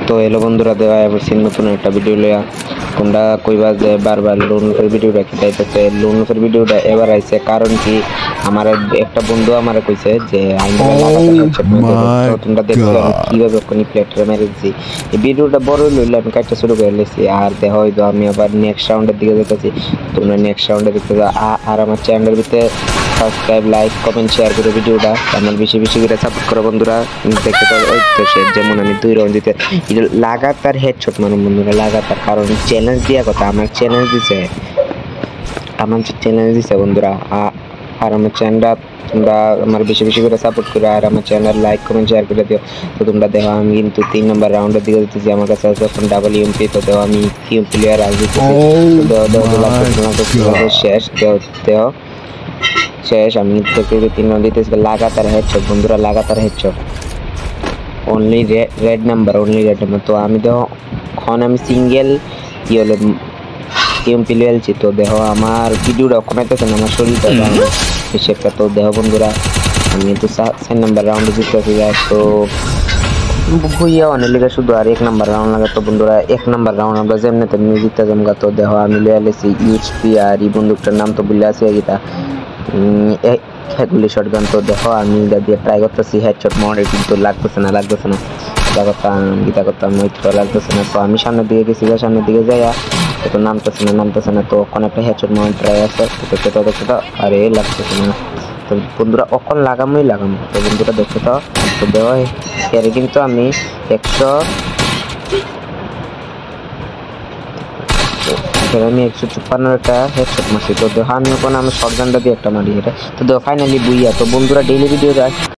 তো হ্যালো বন্ধুরা, দেওয়া বলছি নতুন একটা ভিডিও লইয়া। তোমরা কইবা যে বারবার লোনের ভিডিওটা খেটাইতেছে। লোনের ভিডিওটা এবার আইছে কারণ কি, আমার একটা বন্ধু আমারে কইছে যে তোমরা দেখছো আমি কিভাবে কোন প্লেটটা মেরেছি। এই ভিডিওটা বড় লইলে আমি কাজটা শুরু করে লেছি। আর দেখা হয়তো আমি আবার নেক্সট রাউন্ডের দিকে যেতেছি। তোমরা নেক্সট রাউন্ডে দেখতে যাও। আর আমার চ্যানেলের ভিতরে সাবস্ক্রাইব, লাইক, কমেন্ট, শেয়ার করে ভিডিওটা আমার বেশি বেশি করে সাপোর্ট করো বন্ধুরা। দেখতে পারো ওই তো সে যেমন আমি 2 রাউন্ড দিতে লাগাতার হেডশট মানে বন্ধুরা, লাগাতার। কারণ চ্যালেঞ্জ দিয়া কথা, আমার চ্যালেঞ্জ দিছে বন্ধুরা। আর আমার চ্যানেলটা তোমরা আমার বেশি বেশি করে সাপোর্ট করো আর আমার চ্যানেল লাইক, কমেন্ট, শেয়ার করে দিও। তো তোমরা দেখো আমি কিন্তু 3 নম্বর রাউন্ডের দিকে যেতেছি। আমার কাছে আছে এখন ডাবল ইউএমপি। তো দেখো আমি কিউ প্লেয়ার আসতেছি। শেষ দেও শেষ। আমি থেকে 3 রাউন্ড দিতেছি লাগাতার হেডশট বন্ধুরা, লাগাতার হেডশট। Only red number. তো আমি দেখো এখন আমি সিঙ্গেল কি হলো ইউএমপি লেলছি। তো দেখো আমার ভিডিওটা কমাইতেছে না, আমার শরীরটা বেশি একটা। তো দেখো বন্ধুরা আমি তো 4 নাম্বার রাউন্ডে জিততেছি। তো ভুইয়া অনেক লিগে শুধু আর 1 নাম্বার রাউন্ড লাগে। তো বন্ধুরা 1 নাম্বার রাউন্ড আমরা যেমনি তেমনি জিততে জমগা। তো দেখো আমি লিয়ে লেছি ইউএসপি আর এই বন্দুকটার নাম তো ভুলে আছি গীতা গুলি শটগান। তো দেখো আমি এটা দিয়ে ট্রাই করতেছি হেডশট মোডে, কিন্তু লাগতেছে না গীতা করতাম তো লাগতেছে না। তো আমি সামনের দিকে গেছি, সামনের দিকে যাইয়া তো নামতেছে না। তো ওখানে একটা হেডশট মোড ট্রাই আছে, দেখতে তো আরে লাগতেছে না। তো বন্ধুরা ওখানে লাগাম। তো বন্ধুরা দেখতে তো দেওয়া এর কিন্তু আমি 156 একটা হেডশট মারছি। তো দেখো আমি ওখানে আমি শটগানটা দিয়ে একটা মারি এটা। তো দেখো ফাইনালি বুইয়া। তো বন্ধুরা ডেইলি ভিডিও